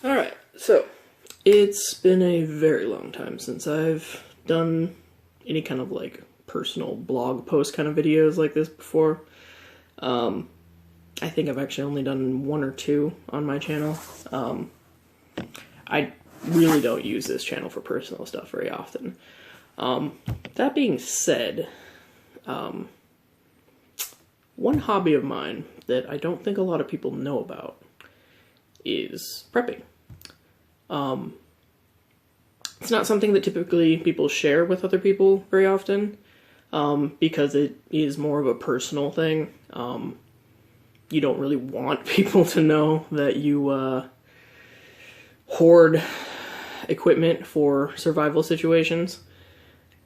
Alright, so it's been a very long time since I've done any kind of like personal blog post kind of videos like this before. I think I've actually only done one or two on my channel. I really don't use this channel for personal stuff very often. That being said, one hobby of mine that I don't think a lot of people know about is prepping. It's not something that typically people share with other people very often, because it is more of a personal thing. You don't really want people to know that you hoard equipment for survival situations.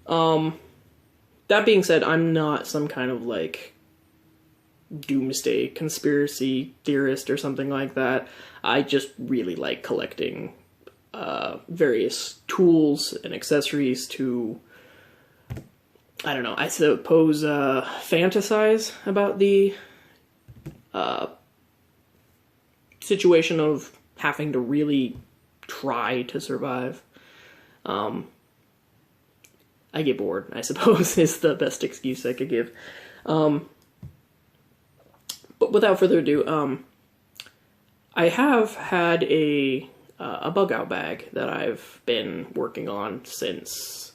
That being said, I'm not some kind of like doomsday conspiracy theorist or something like that. I just really like collecting various tools and accessories to, I don't know, I suppose fantasize about the situation of having to really try to survive. I get bored, I suppose, is the best excuse I could give. But without further ado, I have had a bug out bag that I've been working on since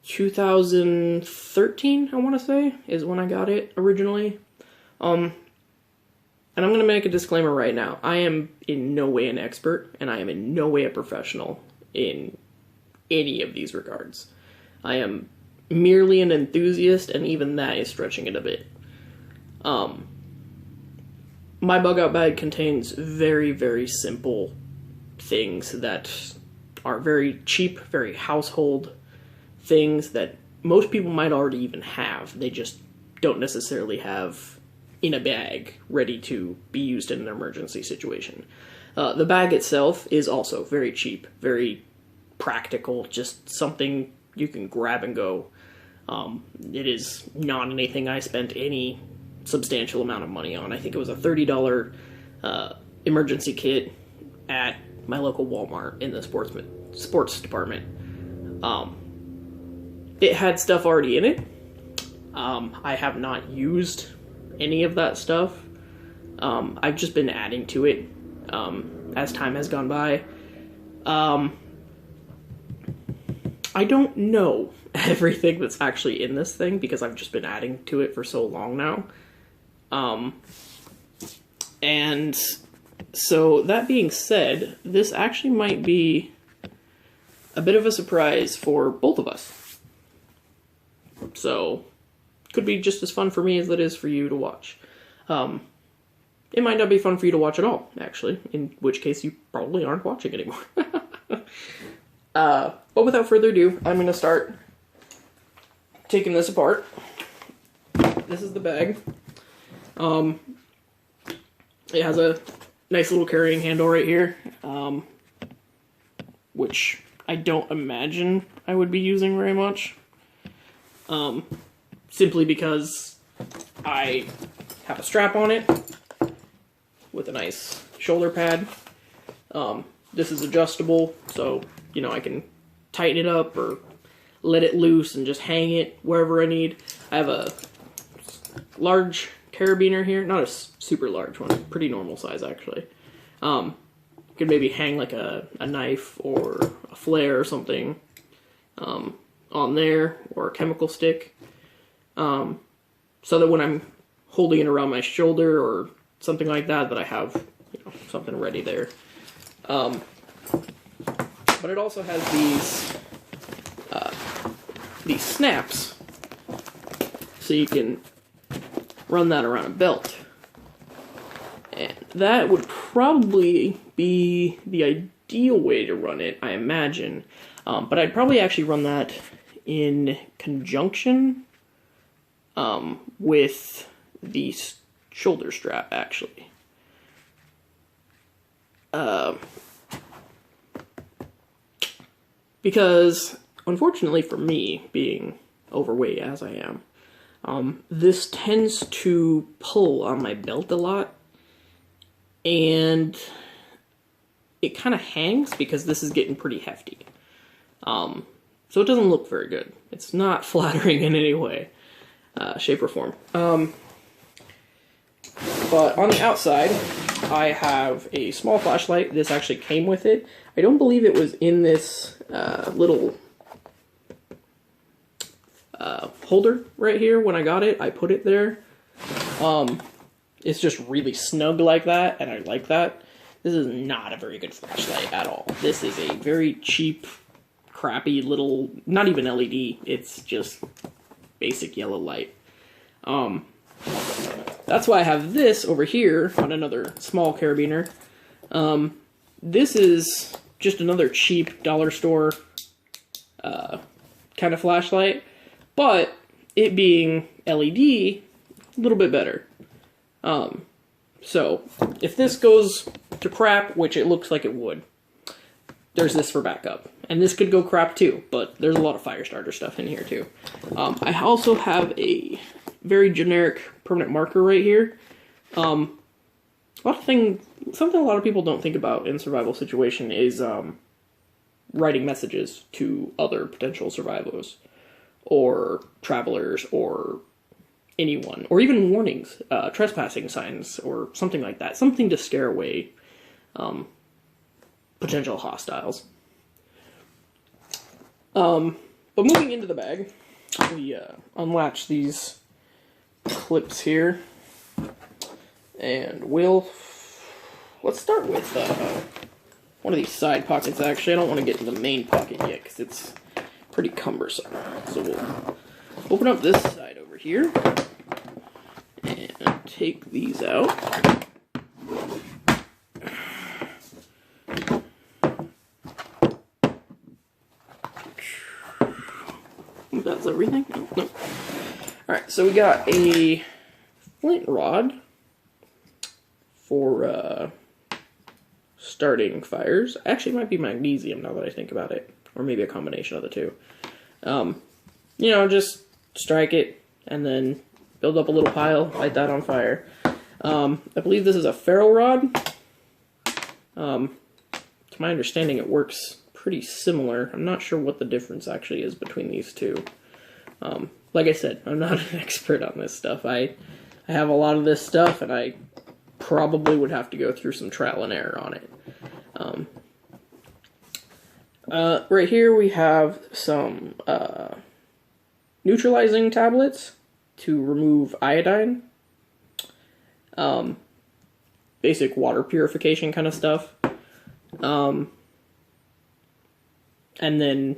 2013, I want to say, is when I got it originally. And I'm going to make a disclaimer right now. I am in no way an expert, and I am in no way a professional in any of these regards. I am merely an enthusiast, and even that is stretching it a bit. My bug out bag contains very, very simple things that are very cheap, very household things that most people might already even have. They just don't necessarily have in a bag ready to be used in an emergency situation. The bag itself is also very cheap, very practical, just something you can grab and go. It is not anything I spent any substantial amount of money on. I think it was a $30 emergency kit at my local Walmart in the sports department. It had stuff already in it. I have not used any of that stuff. I've just been adding to it as time has gone by. I don't know everything that's actually in this thing because I've just been adding to it for so long now. And so that being said, this actually might be a bit of a surprise for both of us. So, could be just as fun for me as it is for you to watch. It might not be fun for you to watch at all, actually, in which case you probably aren't watching anymore. But without further ado, I'm going to start taking this apart. This is the bag. It has a nice little carrying handle right here, which I don't imagine I would be using very much, simply because I have a strap on it with a nice shoulder pad. This is adjustable, so, you know, I can tighten it up or let it loose and just hang it wherever I need. I have a large carabiner here, not a super large one, pretty normal size actually. Could maybe hang like a knife or a flare or something on there, or a chemical stick, so that when I'm holding it around my shoulder or something like that, that I have, you know, something ready there. But it also has these snaps, so you can run that around a belt. And that would probably be the ideal way to run it, I imagine. But I'd probably actually run that in conjunction with the shoulder strap, actually. Because, unfortunately for me, being overweight as I am, this tends to pull on my belt a lot, and it kind of hangs because this is getting pretty hefty. So it doesn't look very good. It's not flattering in any way, shape, or form. But on the outside, I have a small flashlight. This actually came with it. I don't believe it was in this little holder right here when I got it. I put it there. It's just really snug like that, and I like that. This is not a very good flashlight at all. This is a very cheap, crappy little, not even LED, it's just basic yellow light. That's why I have this over here on another small carabiner. This is just another cheap dollar store kind of flashlight, but it being LED, a little bit better. So if this goes to crap, which it looks like it would, there's this for backup. And this could go crap too, but there's a lot of fire starter stuff in here too. I also have a very generic permanent marker right here. Something a lot of people don't think about in survival situation is writing messages to other potential survivors or travelers or anyone, or even warnings, trespassing signs or something like that. Something to scare away potential hostiles. But moving into the bag, we unlatch these clips here, and let's start with one of these side pockets. Actually, I don't want to get to the main pocket yet because it's pretty cumbersome. So we'll open up this side over here and take these out. That's everything? No. Alright, so we got a flint rod for starting fires. Actually, it might be magnesium now that I think about it. Or maybe a combination of the two. You know, just strike it and then build up a little pile, light that on fire. I believe this is a ferro rod. To my understanding, it works pretty similar. I'm not sure what the difference actually is between these two. Like I said, I'm not an expert on this stuff. I have a lot of this stuff, and I probably would have to go through some trial and error on it. Right here we have some neutralizing tablets to remove iodine. Basic water purification kind of stuff. And then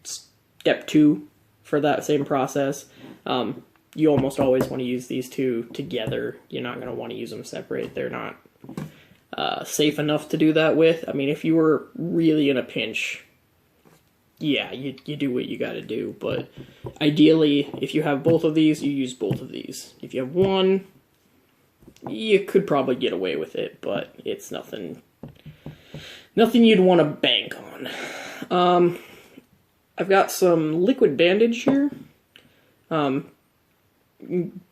step 2 for that same process. You almost always want to use these two together. You're not going to want to use them separate. They're not safe enough to do that with. I mean, if you were really in a pinch, yeah, you do what you got to do. But ideally, if you have both of these, you use both of these. If you have one, you could probably get away with it, but it's nothing you'd want to bank on. I've got some liquid bandage here.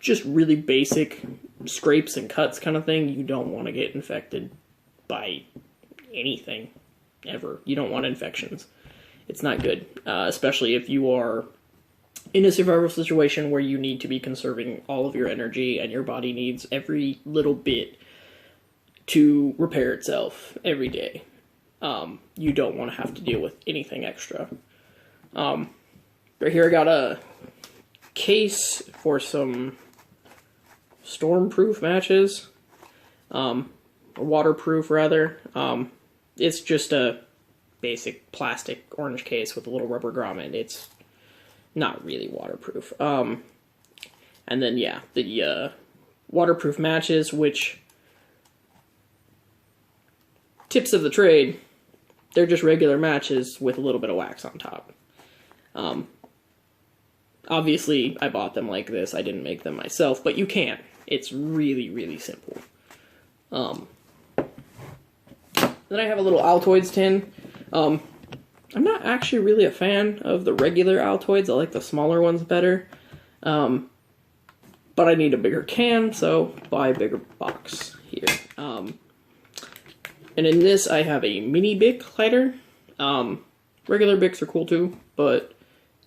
Just really basic scrapes and cuts kind of thing. You don't want to get infected by anything, ever. You don't want infections. It's not good, especially if you are in a survival situation where you need to be conserving all of your energy and your body needs every little bit to repair itself every day. You don't want to have to deal with anything extra. Right here I got a case for some stormproof matches, waterproof rather. It's just a basic plastic orange case with a little rubber grommet. It's not really waterproof. And then yeah, the waterproof matches, which, tips of the trade, they're just regular matches with a little bit of wax on top. Obviously, I bought them like this. I didn't make them myself, but you can. It's really, really simple. Then I have a little Altoids tin. I'm not actually really a fan of the regular Altoids. I like the smaller ones better. But I need a bigger can, so buy a bigger box here. And in this, I have a mini Bic lighter. Regular Bics are cool too, but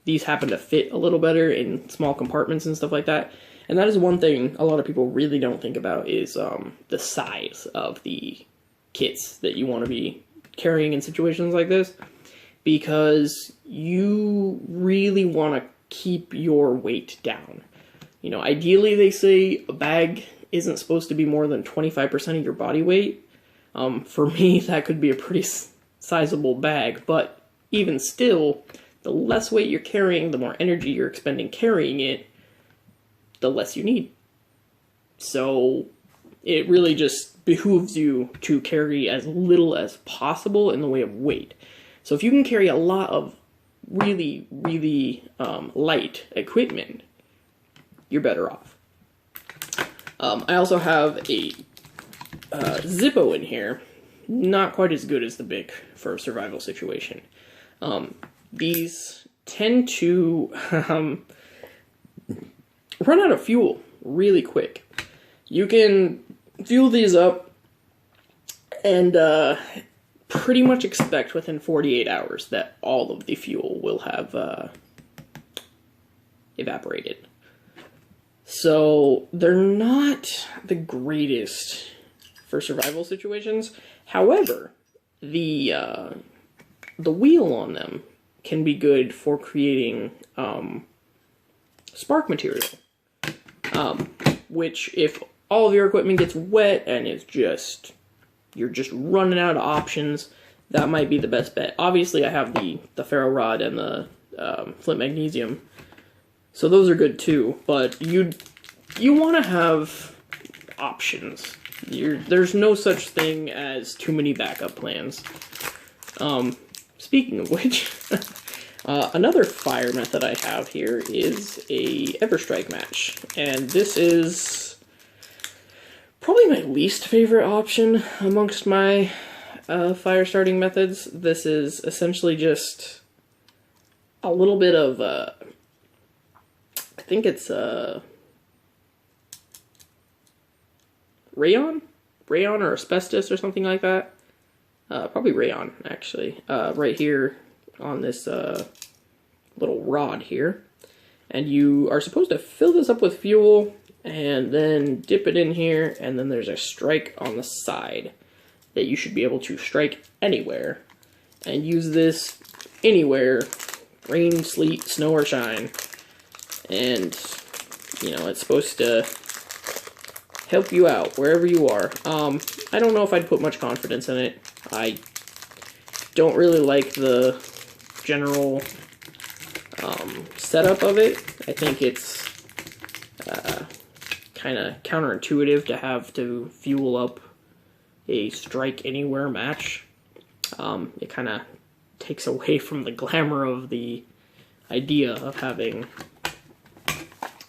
these happen to fit a little better in small compartments and stuff like that. And that is one thing a lot of people really don't think about is the size of the kits that you want to be carrying in situations like this, because you really want to keep your weight down. You know, ideally they say a bag isn't supposed to be more than 25% of your body weight. For me, that could be a pretty sizable bag, but even still, the less weight you're carrying, the more energy you're expending carrying it, the less you need. So it really just behooves you to carry as little as possible in the way of weight. So if you can carry a lot of really, really light equipment, you're better off. I also have a Zippo in here. Not quite as good as the Bic for a survival situation. These tend to run out of fuel really quick. You can fuel these up and pretty much expect within 48 hours that all of the fuel will have evaporated. So they're not the greatest for survival situations. However, the wheel on them can be good for creating spark material, which if all of your equipment gets wet and you're just running out of options, that might be the best bet. Obviously, I have the ferro rod and the flint magnesium, so those are good too. But you want to have options. There's no such thing as too many backup plans. Speaking of which, another fire method I have here is a Everstrike match, and this is probably my least favorite option amongst my fire starting methods. This is essentially just a little bit of I think it's rayon or asbestos or something like that. Probably rayon, actually. Right here on this little rod here. And you are supposed to fill this up with fuel and then dip it in here, and then there's a strike on the side that you should be able to strike anywhere and use this anywhere, rain, sleet, snow, or shine. And, you know, it's supposed to help you out wherever you are. I don't know if I'd put much confidence in it. I don't really like the general setup of it. I think it's kind of counterintuitive to have to fuel up a strike anywhere match. It kind of takes away from the glamour of the idea of having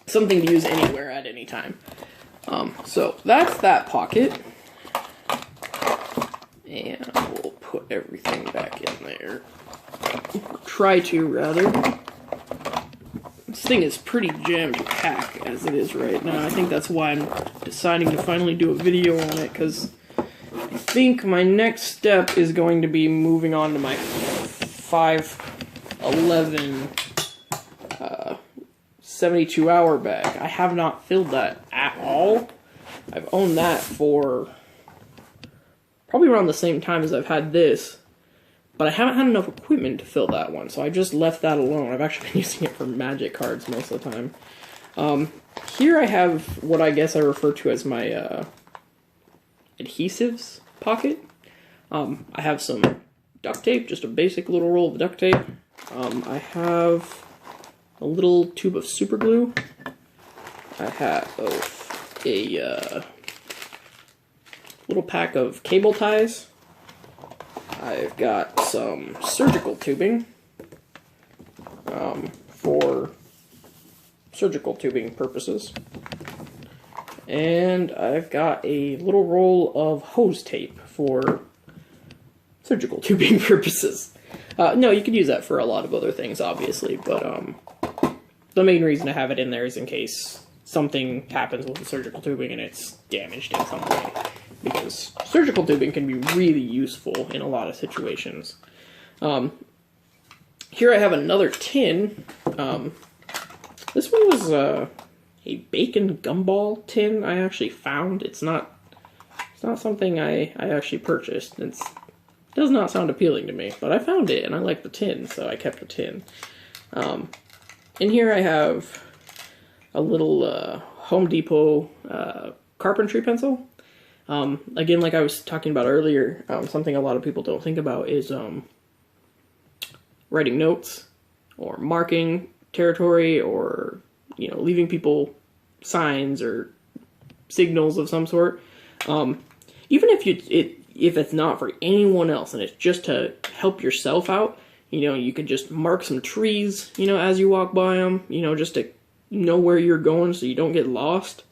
something to use anywhere at any time. So that's that pocket. And we'll put everything back in there. Try to, rather. This thing is pretty jammed packed as it is right now. I think that's why I'm deciding to finally do a video on it, because I think my next step is going to be moving on to my 511 72-hour bag. I have not filled that at all. I've owned that for probably around the same time as I've had this, but I haven't had enough equipment to fill that one, so I just left that alone. I've actually been using it for magic cards most of the time. Here I have what I guess I refer to as my adhesives pocket. I have some duct tape, just a basic little roll of duct tape. I have a little tube of super glue. I have a little pack of cable ties. I've got some surgical tubing for surgical tubing purposes. And I've got a little roll of hose tape for surgical tubing purposes. No, you could use that for a lot of other things, obviously, but the main reason to have it in there is in case something happens with the surgical tubing and it's damaged in some way. Because because surgical tubing can be really useful in a lot of situations. Here I have another tin. This one was a bacon gumball tin I actually found. It's not something I actually purchased. It does not sound appealing to me, but I found it and I like the tin, so I kept the tin. In here I have a little Home Depot carpentry pencil. Again, like I was talking about earlier, something a lot of people don't think about is writing notes or marking territory, or leaving people signs or signals of some sort. Even if if it's not for anyone else and it's just to help yourself out, you could just mark some trees, as you walk by them, just to know where you're going so you don't get lost.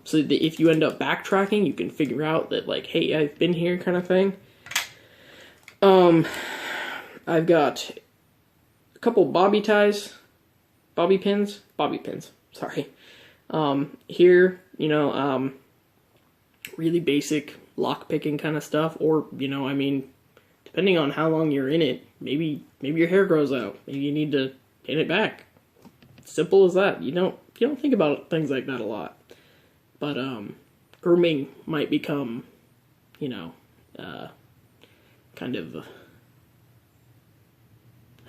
So that if you end up backtracking, you can figure out that, like, hey, I've been here, kind of thing. I've got a couple bobby pins, sorry. Here, really basic lock picking kind of stuff, or, depending on how long you're in it, maybe your hair grows out, maybe you need to pin it back. Simple as that. You don't think about things like that a lot. But grooming might become, kind of,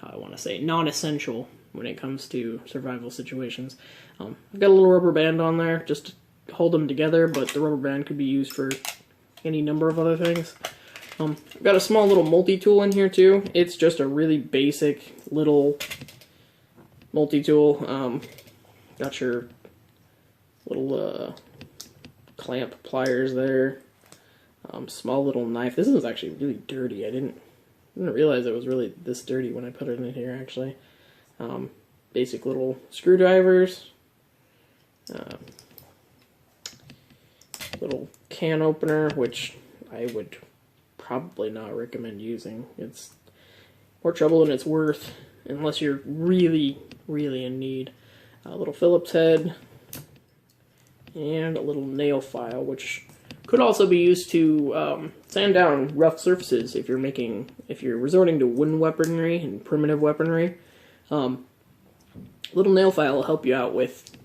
how I want to say, non-essential when it comes to survival situations. I've got a little rubber band on there just to hold them together, but the rubber band could be used for any number of other things. I've got a small little multi-tool in here too. It's just a really basic little multi-tool. Got your little clamp pliers there. Small little knife. This is actually really dirty. I didn't realize it was really this dirty when I put it in here, actually. Basic little screwdrivers. Little can opener, which I would probably not recommend using. It's more trouble than it's worth, unless you're really, really in need. A little Phillips head, and a little nail file, which could also be used to sand down rough surfaces if you're resorting to wooden weaponry and primitive weaponry. Little nail file will help you out with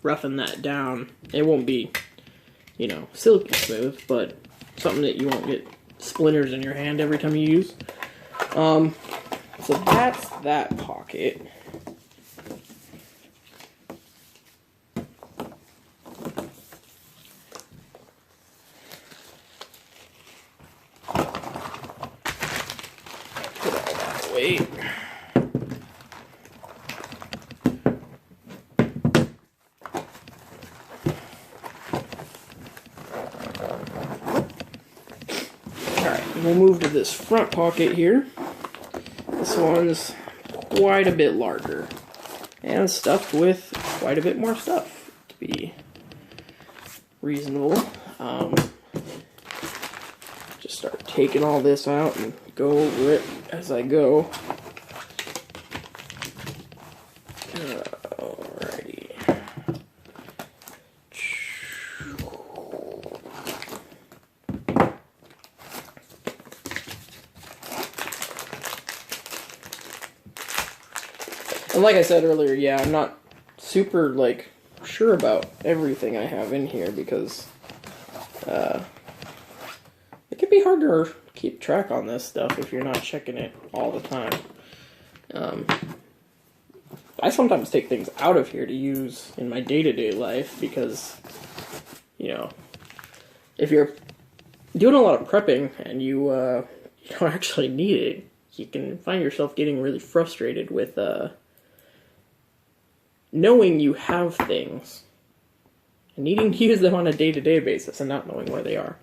roughing that down. It won't be, silky smooth, but something that you won't get splinters in your hand every time you use. So that's that pocket. Put all that away. We'll move to this front pocket here. This one's quite a bit larger and stuffed with quite a bit more stuff, to be reasonable. Just start taking all this out and go over it as I go. Alrighty. And like I said earlier, yeah, I'm not super, sure about everything I have in here, because it can be hard to keep track on this stuff if you're not checking it all the time. I sometimes take things out of here to use in my day-to-day life, because, if you're doing a lot of prepping and you don't actually need it, you can find yourself getting really frustrated with knowing you have things and needing to use them on a day-to-day basis and not knowing where they are.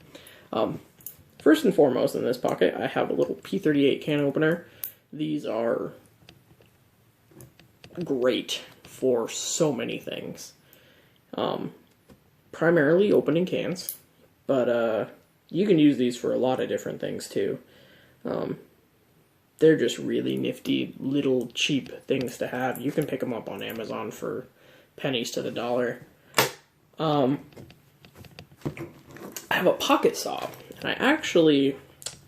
First and foremost in this pocket, I have a little P38 can opener. These are great for so many things. Primarily opening cans, but you can use these for a lot of different things too. They're just really nifty, little, cheap things to have. You can pick them up on Amazon for pennies to the dollar. I have a pocket saw, and I actually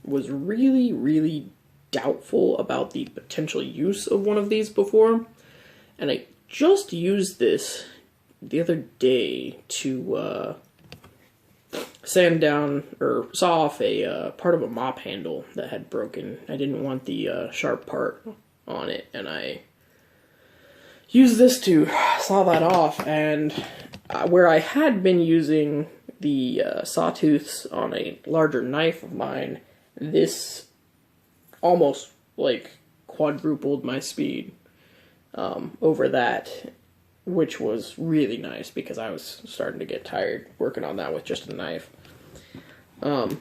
was really, really doubtful about the potential use of one of these before, and I just used this the other day to sand down or saw off a part of a mop handle that had broken. I didn't want the sharp part on it, and I used this to saw that off. And where I had been using the sawtooths on a larger knife of mine, this almost like quadrupled my speed over that, which was really nice because I was starting to get tired working on that with just a knife. So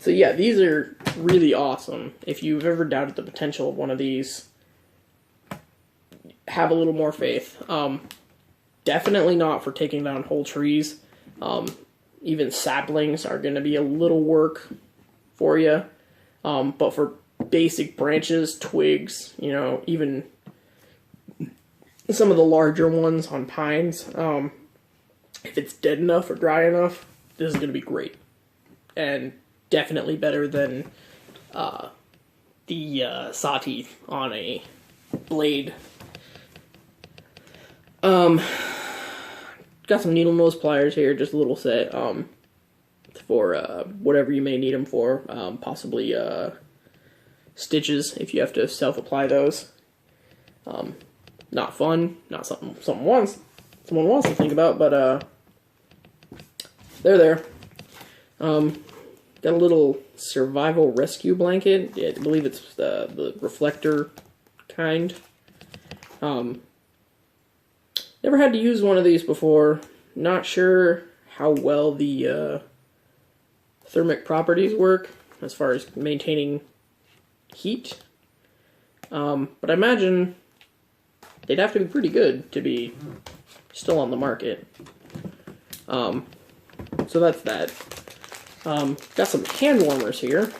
yeah, these are really awesome. If you've ever doubted the potential of one of these, have a little more faith. Definitely not for taking down whole trees. Even saplings are going to be a little work for you. But for basic branches, twigs, you know, even some of the larger ones on pines, if it's dead enough or dry enough, this is going to be great. And definitely better than the saw teeth on a blade. Got some needle nose pliers here, just a little set, for whatever you may need them for, possibly stitches if you have to self-apply those. Not fun, not something someone wants to think about, but they're there. Got a little survival rescue blanket. Yeah, I believe it's the reflector kind. Never had to use one of these before. Not sure how well the thermic properties work as far as maintaining heat. But I imagine they'd have to be pretty good to be still on the market. So that's that. Got some hand warmers here.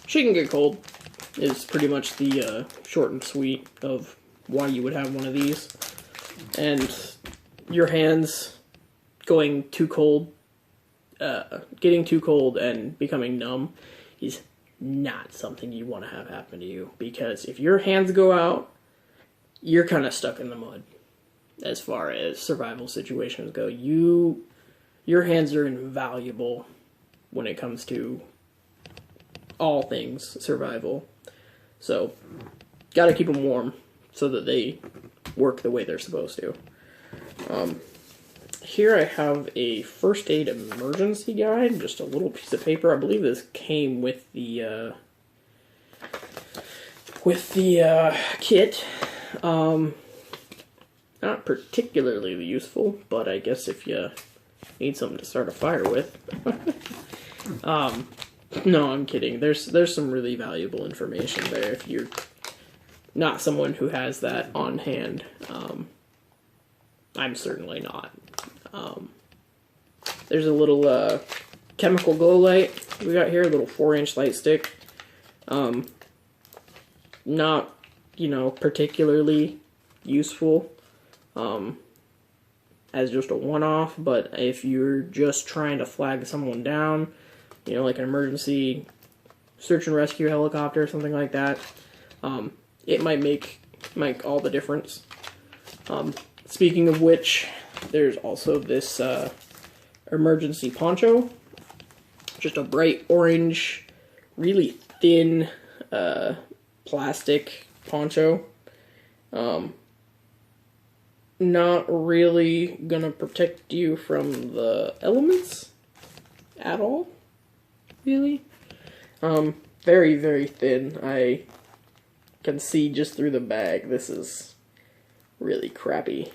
She can get cold is pretty much the short and sweet of why you would have one of these. And your hands going too cold, getting too cold and becoming numb is not something you want to have happen to you, because if your hands go out, you're kind of stuck in the mud as far as survival situations go. Your hands are invaluable when it comes to all things survival. So, gotta keep them warm so that they work the way they're supposed to. Here I have a first aid emergency guide, just a little piece of paper. I believe this came with the kit. Not particularly useful, but I guess if you need something to start a fire with. No, I'm kidding. There's some really valuable information there if you're not someone who has that on hand. I'm certainly not. There's a little chemical glow light we got here, a little 4-inch light stick. Not, particularly useful as just a one-off, but if you're just trying to flag someone down, like an emergency search and rescue helicopter or something like that, it might make all the difference. Speaking of which, there's also this emergency poncho, just a bright orange, really thin plastic poncho. Not really gonna protect you from the elements at all, really. Very, very thin. I can see just through the bag. This is really crappy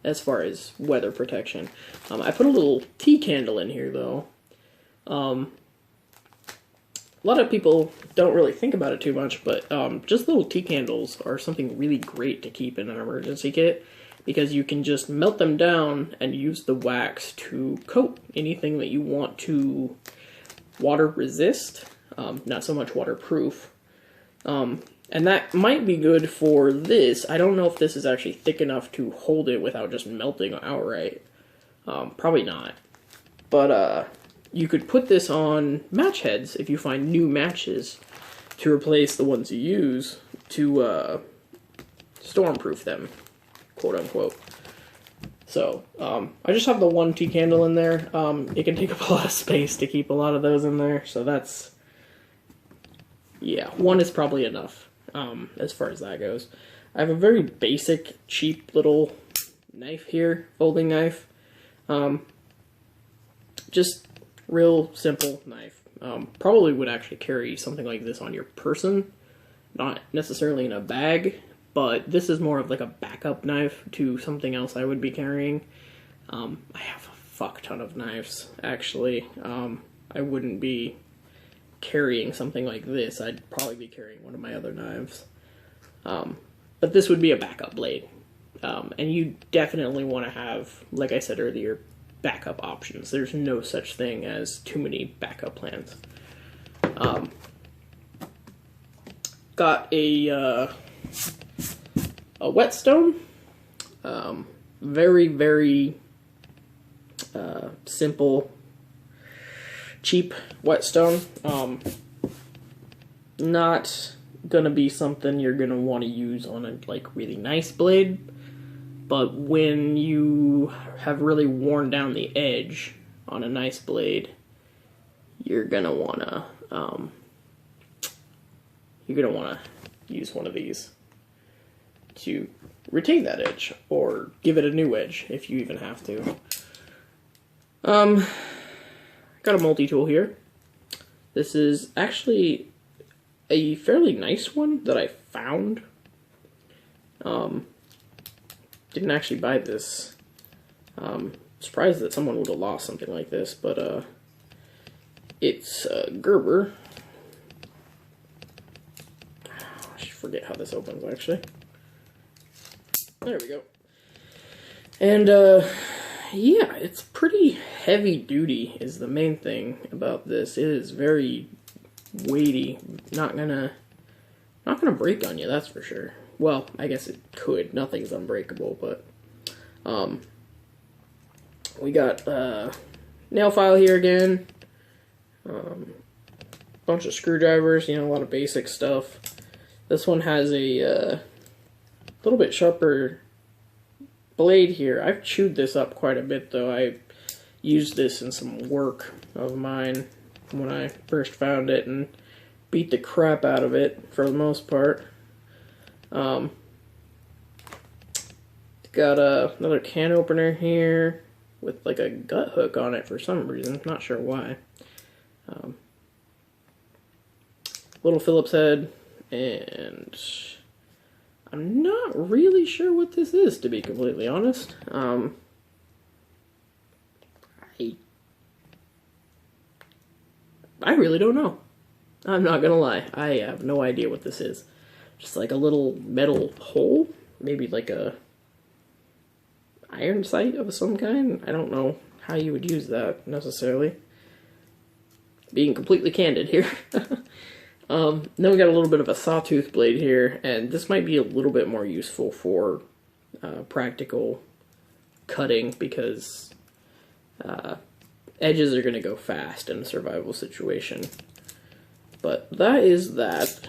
as far as weather protection. I put a little tea candle in here, though. A lot of people don't really think about it too much, but just little tea candles are something really great to keep in an emergency kit, because you can just melt them down and use the wax to coat anything that you want to water resist, not so much waterproof. And that might be good for this. I don't know if this is actually thick enough to hold it without just melting outright. Probably not. But you could put this on match heads if you find new matches to replace the ones you use to stormproof them, quote unquote. So, I just have the one tea candle in there. It can take up a lot of space to keep a lot of those in there, so that's, yeah, one is probably enough, as far as that goes. I have a very basic, cheap little knife here, folding knife. Just real simple knife. Probably would actually carry something like this on your person, not necessarily in a bag, but this is more of like a backup knife to something else I would be carrying. I have a fuck ton of knives, actually. I wouldn't be carrying something like this. I'd probably be carrying one of my other knives. But this would be a backup blade. And you definitely want to have, like I said earlier, backup options. There's no such thing as too many backup plans. Got a whetstone. Very, very simple, cheap whetstone. Not gonna be something you're gonna want to use on a really nice blade, but when you have really worn down the edge on a nice blade, you're gonna wanna use one of these to retain that edge, or give it a new edge if you even have to. Got a multi-tool here. This is actually a fairly nice one that I found. Didn't actually buy this. Surprised that someone would have lost something like this, but it's Gerber. I should forget how this opens, actually. There we go. And yeah, it's pretty heavy duty is the main thing about this. It is very weighty. Not gonna break on you, that's for sure. Well, I guess it could. Nothing's unbreakable, but we got nail file here again. Bunch of screwdrivers, a lot of basic stuff. This one has a little bit sharper blade here. I've chewed this up quite a bit, though. I used this in some work of mine when I first found it and beat the crap out of it for the most part. Got another can opener here with like a gut hook on it for some reason. Not sure why. Little Phillips head, and I'm not really sure what this is, to be completely honest. I really don't know. I'm not gonna lie. I have no idea what this is. Just like a little metal hole, maybe like a iron sight of some kind. I don't know how you would use that necessarily. Being completely candid here. Then we got a little bit of a sawtooth blade here, and this might be a little bit more useful for practical cutting, because edges are going to go fast in a survival situation. But that is that.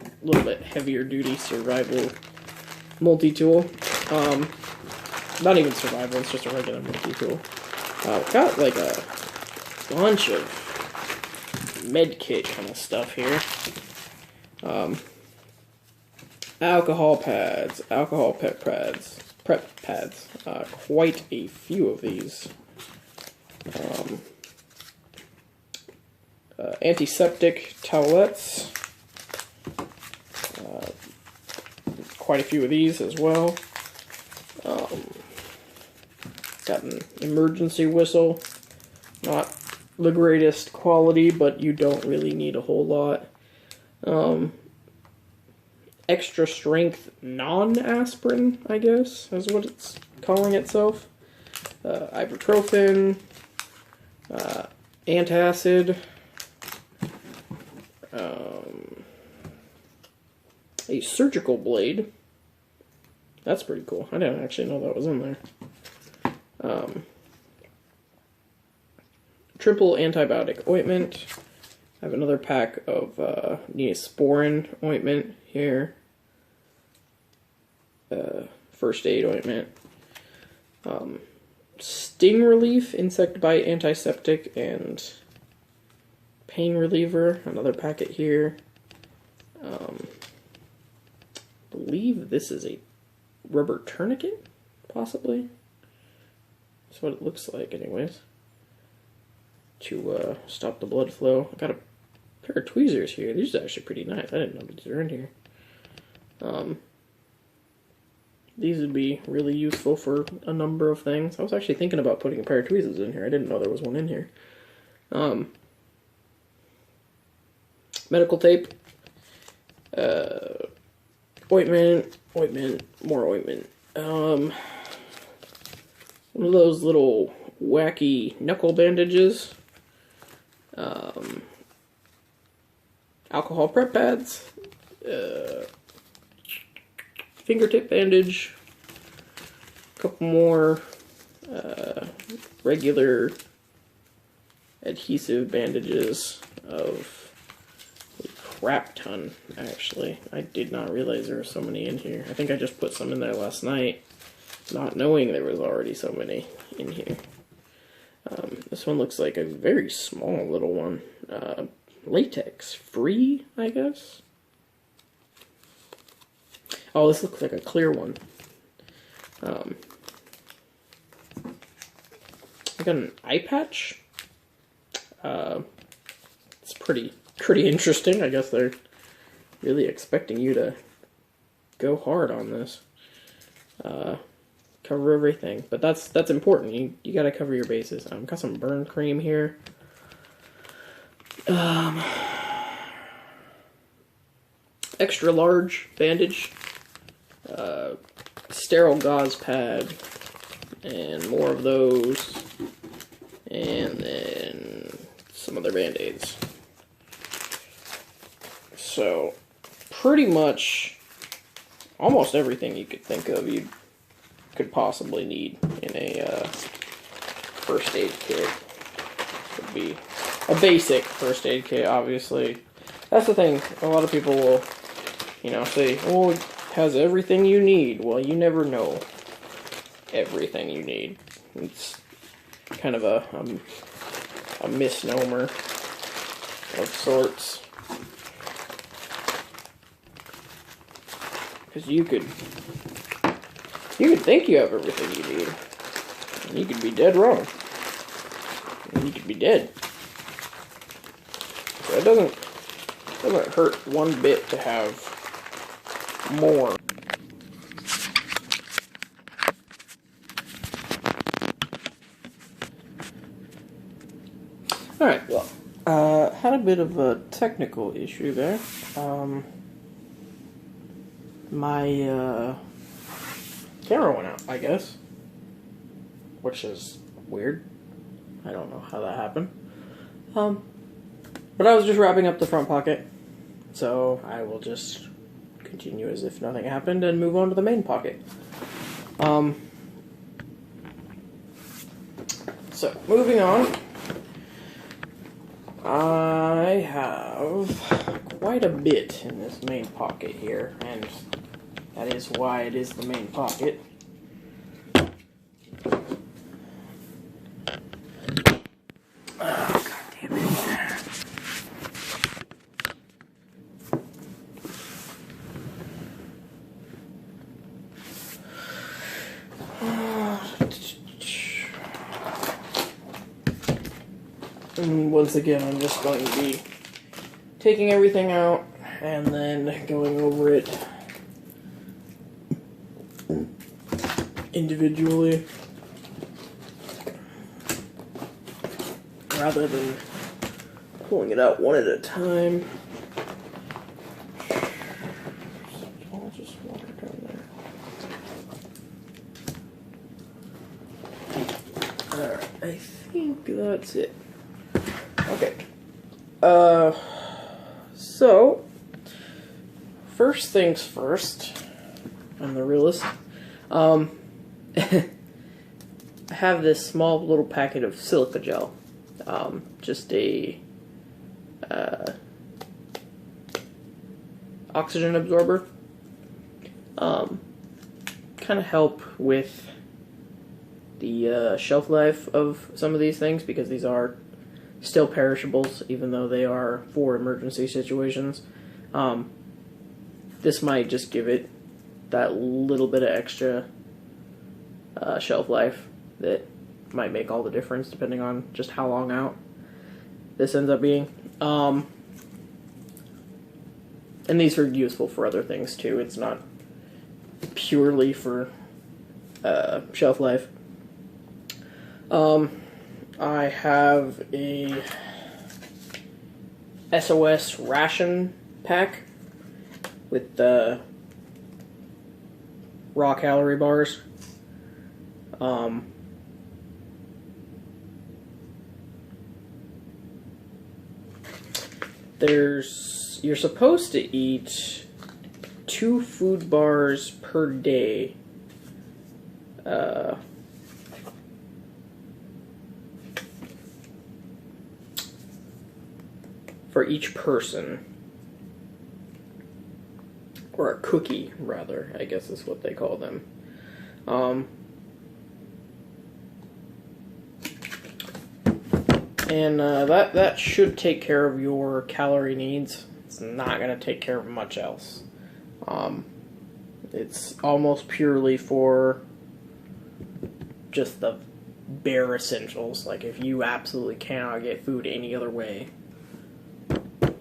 A little bit heavier duty survival multi-tool. Not even survival, it's just a regular multi-tool. Got like a bunch of med kit kind of stuff here. Alcohol pads, alcohol prep pads, quite a few of these. Antiseptic towelettes, quite a few of these as well. Got an emergency whistle, not the greatest quality, but you don't really need a whole lot. Extra strength non-aspirin, I guess, is what it's calling itself. Ibuprofen, antacid, a surgical blade. That's pretty cool. I didn't actually know that was in there. Triple antibiotic ointment. I have another pack of Neosporin ointment here. First aid ointment. Sting relief, insect bite, antiseptic, and pain reliever. Another packet here. I believe this is a rubber tourniquet, possibly. That's what it looks like, anyways. To stop the blood flow. I got a pair of tweezers here. These are actually pretty nice. I didn't know these were in here. These would be really useful for a number of things. I was actually thinking about putting a pair of tweezers in here. I didn't know there was one in here. Medical tape. Ointment, more ointment. One of those little wacky knuckle bandages. Alcohol prep pads. Fingertip bandage. A couple more regular adhesive bandages of a crap ton, actually. I did not realize there were so many in here. I think I just put some in there last night, not knowing there was already so many in here. This one looks like a very small little one. Latex free, I guess. Oh, this looks like a clear one. I got an eye patch. It's pretty interesting. I guess they're really expecting you to go hard on this. Cover everything, but that's important. You gotta cover your bases. Got some burn cream here. Extra large bandage. Sterile gauze pad, and more of those, and then some other band-aids. So, pretty much almost everything you could think of you could possibly need in a first aid kit. Would be a basic first aid kit, obviously. That's the thing, a lot of people will, say, oh, it has everything you need. Well, you never know everything you need. It's kind of a misnomer of sorts. Because you could think you have everything you need, and you could be dead wrong. And you could be dead. So it doesn't hurt one bit to have more. Alright, well, had a bit of a technical issue there. My camera went out, I guess. Which is weird. I don't know how that happened. But I was just wrapping up the front pocket, so I will just continue as if nothing happened and move on to the main pocket. So, moving on. I have quite a bit in this main pocket here, and that is why it is the main pocket. Oh, God damn it. And once again, I'm just going to be taking everything out and then going over it individually rather than pulling it out one at a time. I'll just water down there. Alright, I think that's it. Okay. So first things first, I'm the realist. I have this small little packet of silica gel. Just a oxygen absorber. Kind of help with the shelf life of some of these things, because these are still perishables, even though they are for emergency situations. This might just give it that little bit of extra shelf life that might make all the difference, depending on just how long out this ends up being. And these are useful for other things too. It's not purely for shelf life. I have a SOS ration pack with raw calorie bars. You're supposed to eat 2 food bars per day. For each person. Or a cookie, rather, I guess is what they call them. And that should take care of your calorie needs. It's not going to take care of much else. It's almost purely for just the bare essentials. Like, if you absolutely cannot get food any other way,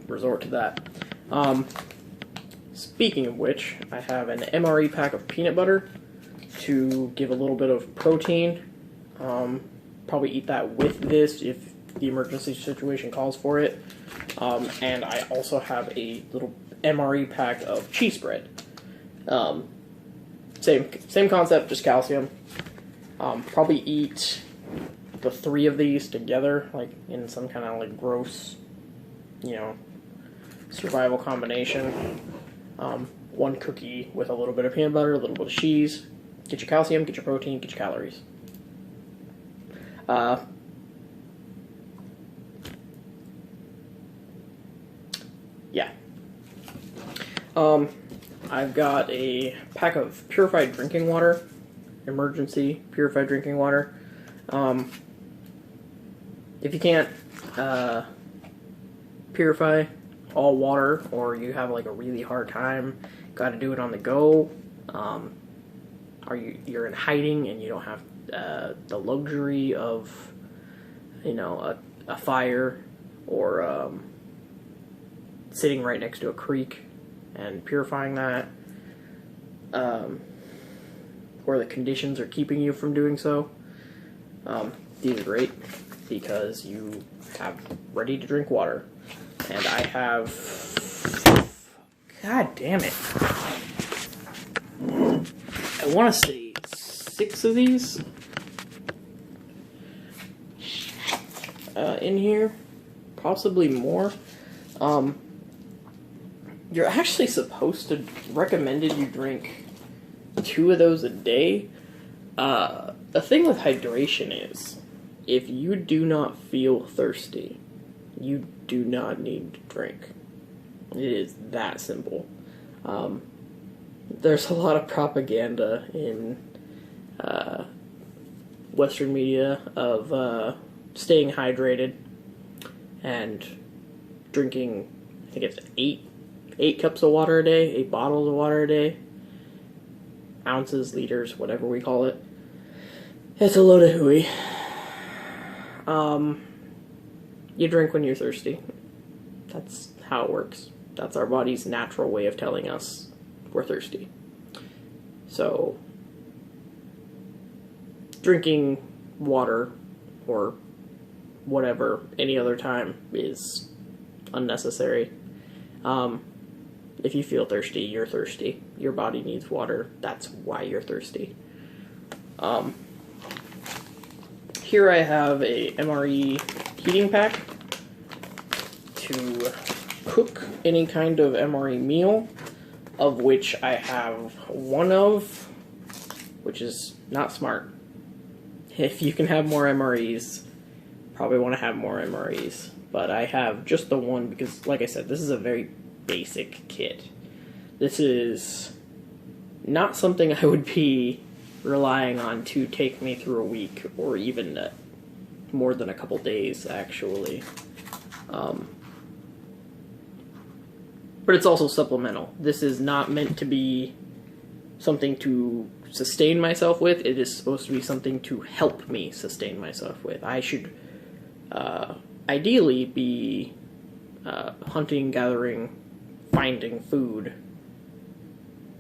resort to that. Speaking of which, I have an MRE pack of peanut butter to give a little bit of protein. Probably eat that with this if the emergency situation calls for it. And I also have a little MRE pack of cheese spread. Same concept, just calcium. Probably eat the 3 of these together, like in some kind of like gross, survival combination. 1 cookie with a little bit of peanut butter, a little bit of cheese. Get your calcium, get your protein, get your calories. Yeah. I've got a pack of purified drinking water, emergency purified drinking water. If you can't purify all water, or you have like a really hard time, got to do it on the go, or you're in hiding and you don't have the luxury of a fire, or sitting right next to a creek and purifying that, or the conditions are keeping you from doing so, these are great because you have ready to drink water. And I have, god damn it, I want to say 6 of these in here, possibly more. You're actually supposed to, recommended you drink 2 of those a day. The thing with hydration is, if you do not feel thirsty, you do not need to drink. It is that simple. There's a lot of propaganda in Western media of staying hydrated and drinking, I think it's 8 cups of water a day, 8 bottles of water a day, ounces, liters, whatever we call it. It's a load of hooey. You drink when you're thirsty. That's how it works. That's our body's natural way of telling us we're thirsty. So, drinking water or whatever any other time is unnecessary. If you feel thirsty, you're thirsty. Your body needs water. That's why you're thirsty. Here I have a MRE heating pack to cook any kind of MRE meal. of which I have one of, which is not smart. If you can have more MREs, probably want to have more MREs. But I have just the one because, like I said, this is a very basic kit. This is not something I would be relying on to take me through a week, or even more than a couple days, actually. But it's also supplemental. This is not meant to be something to sustain myself with. It is supposed to be something to help me sustain myself with. I should ideally be hunting, gathering, finding food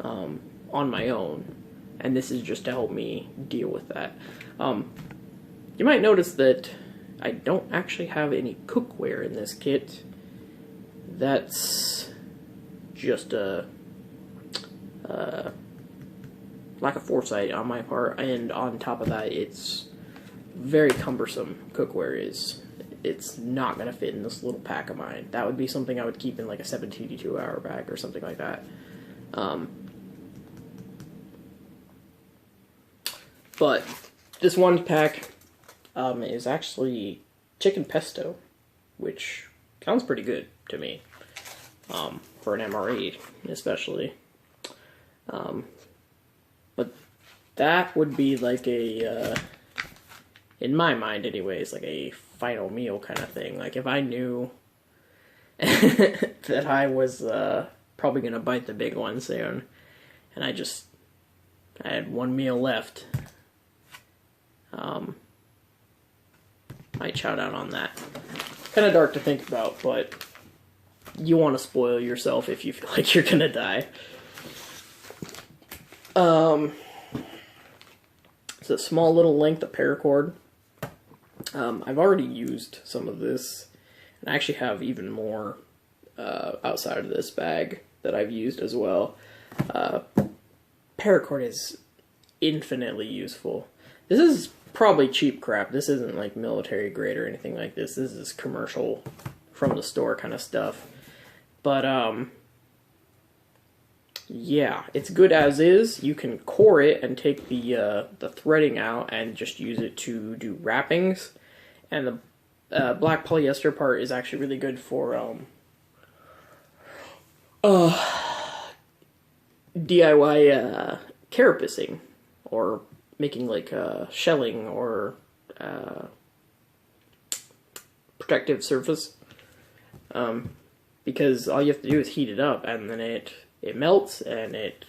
on my own, and this is just to help me deal with that. You might notice that I don't actually have any cookware in this kit. That's just a lack of foresight on my part, and on top of that, it's very cumbersome. Cookware is. It's not going to fit in this little pack of mine. That would be something I would keep in like a 72-hour bag or something like that. But this one pack is actually chicken pesto, which sounds pretty good to me, for an MRE especially. But that would be like a, in my mind anyways, like a final meal kind of thing. Like if I knew that I was probably going to bite the big one soon, and I had one meal left, might chow down on that. Kind of dark to think about, but you want to spoil yourself if you feel like you're going to die. It's a small little length of paracord. I've already used some of this, and I actually have even more outside of this bag that I've used as well. Paracord is infinitely useful. This is probably cheap crap. This isn't like military grade or anything like this. This is commercial from the store kind of stuff. But yeah, it's good as is. You can core it and take the threading out and just use it to do wrappings. And the black polyester part is actually really good for DIY carapacing, or making like shelling or protective surface. Because all you have to do is heat it up, and then it melts and it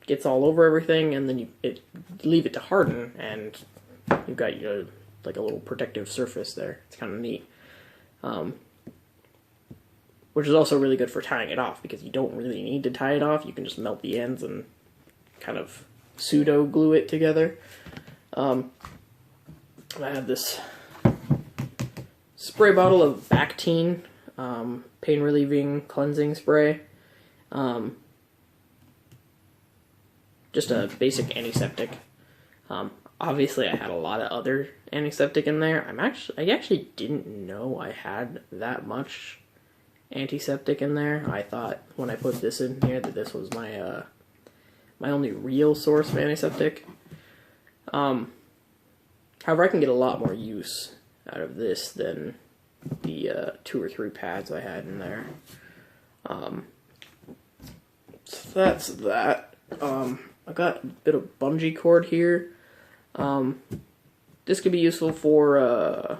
gets all over everything, and then you leave it to harden, and you've got like a little protective surface there. It's kind of neat. Which is also really good for tying it off, because you don't really need to tie it off. You can just melt the ends and kind of pseudo glue it together. I have this spray bottle of Bactine pain relieving cleansing spray. Just a basic antiseptic. Obviously I had a lot of other antiseptic in there. I actually didn't know I had that much antiseptic in there. I thought when I put this in here that this was my my only real source of antiseptic. However, I can get a lot more use out of this than the 2 or 3 pads I had in there. So that's that. I got a bit of bungee cord here. This could be useful for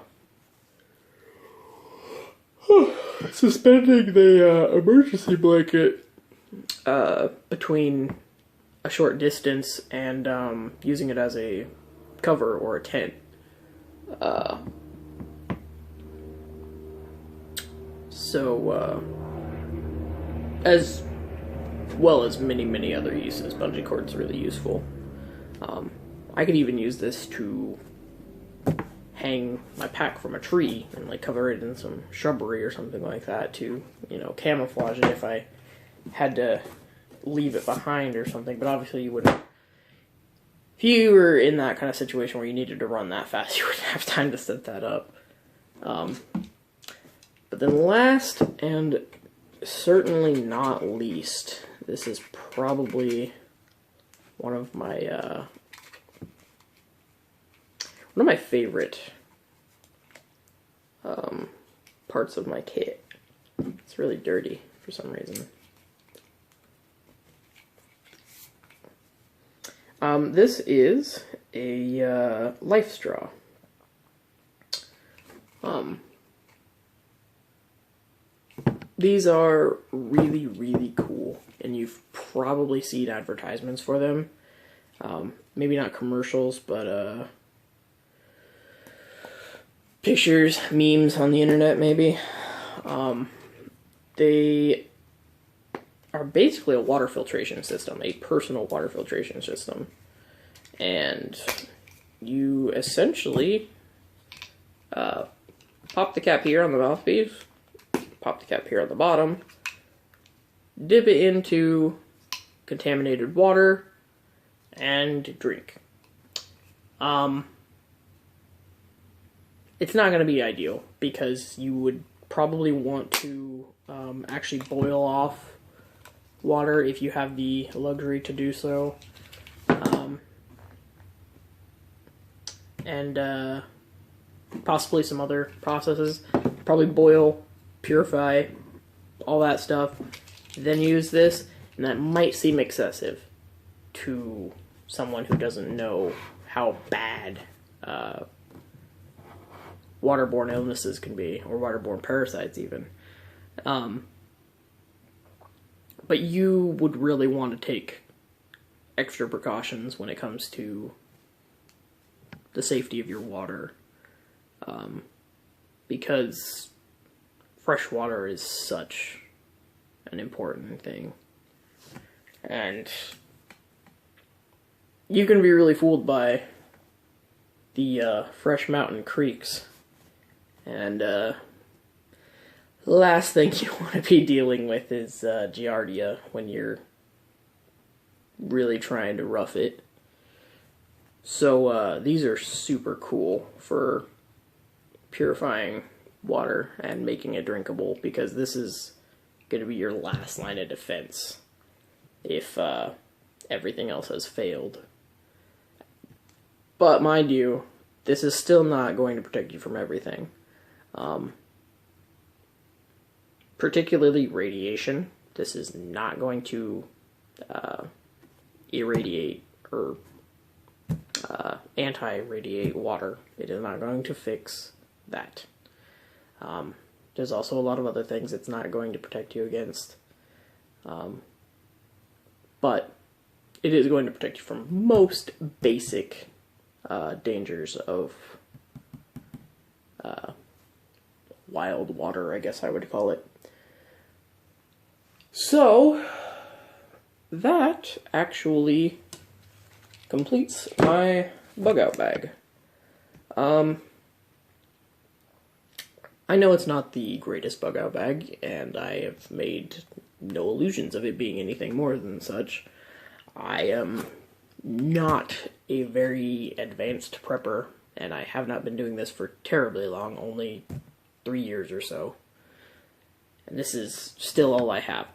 suspending the emergency blanket between a short distance and using it as a cover or a tent. As well as many other uses, bungee cord's really useful. I could even use this to hang my pack from a tree and like cover it in some shrubbery or something like that to, camouflage it if I had to leave it behind or something. But obviously you wouldn't. If you were in that kind of situation where you needed to run that fast, you wouldn't have time to set that up. But then last, and certainly not least, this is probably one of my favorite parts of my kit. It's really dirty for some reason. This is a life straw. These are really, really cool, and you've probably seen advertisements for them. Maybe not commercials, but pictures, memes on the internet, maybe. They are basically a water filtration system, a personal water filtration system. And you essentially pop the cap here on the mouthpiece, pop the cap here on the bottom, dip it into contaminated water, and drink. It's not going to be ideal because you would probably want to actually boil off water if you have the luxury to do so. And possibly some other processes. Probably boil, purify, all that stuff, then use this, and that might seem excessive to someone who doesn't know how bad waterborne illnesses can be, or waterborne parasites even. But you would really want to take extra precautions when it comes to the safety of your water, because fresh water is such an important thing. And you can be really fooled by the fresh mountain creeks. And the last thing you want to be dealing with is Giardia when you're really trying to rough it. So these are super cool for purifying water and making it drinkable, because this is going to be your last line of defense if everything else has failed. But mind you, this is still not going to protect you from everything. Particularly radiation. This is not going to irradiate or anti-radiate water. It is not going to fix that. There's also a lot of other things it's not going to protect you against. But it is going to protect you from most basic dangers of wild water, I guess I would call it. So, that actually completes my bug out bag. I know it's not the greatest bug out bag, and I have made no illusions of it being anything more than such. I am not a very advanced prepper, and I have not been doing this for terribly long, only 3 years or so. And this is still all I have.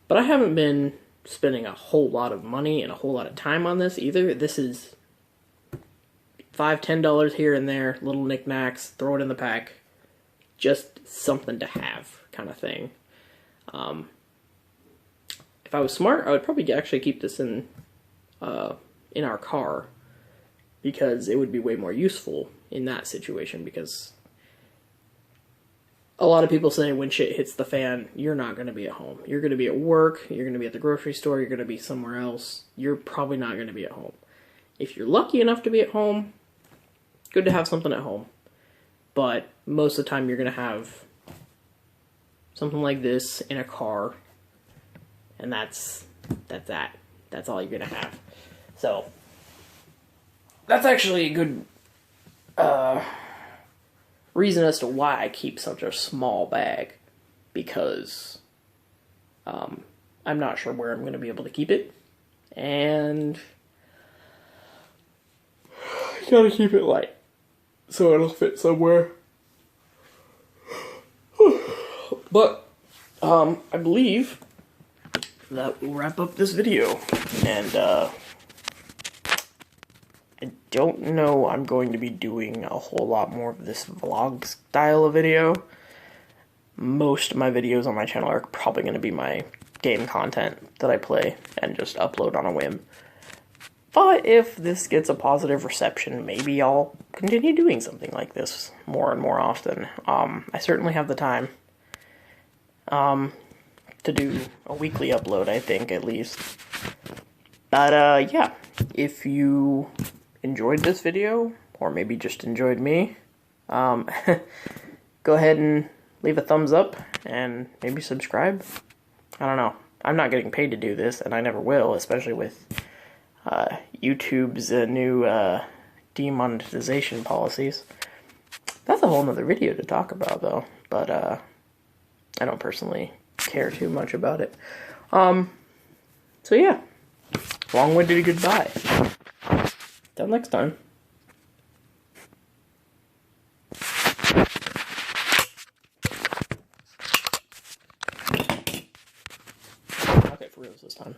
But I haven't been spending a whole lot of money and a whole lot of time on this either. This is $5, $10 here and there, little knickknacks, throw it in the pack. Just something to have kind of thing. If I was smart, I would probably actually keep this in our car, because it would be way more useful in that situation, because a lot of people say when shit hits the fan, you're not going to be at home. You're going to be at work, you're going to be at the grocery store, you're going to be somewhere else. You're probably not going to be at home. If you're lucky enough to be at home, good to have something at home. But most of the time you're going to have something like this in a car, and that's that. That's all you're going to have. So, that's actually a good reason as to why I keep such a small bag, because I'm not sure where I'm going to be able to keep it, and I gotta keep it light so it'll fit somewhere. But I believe that will wrap up this video. And I don't know I'm going to be doing a whole lot more of this vlog style of video. Most of my videos on my channel are probably going to be my game content that I play and just upload on a whim. But if this gets a positive reception, maybe I'll continue doing something like this more and more often. I certainly have the time to do a weekly upload, I think, at least. But, yeah, if you enjoyed this video, or maybe just enjoyed me, go ahead and leave a thumbs up, and maybe subscribe. I don't know. I'm not getting paid to do this, and I never will, especially with YouTube's new demonetization policies. That's a whole nother video to talk about, though, but I don't personally care too much about it. So yeah, long-winded goodbye. Till next time. Okay, for real this time.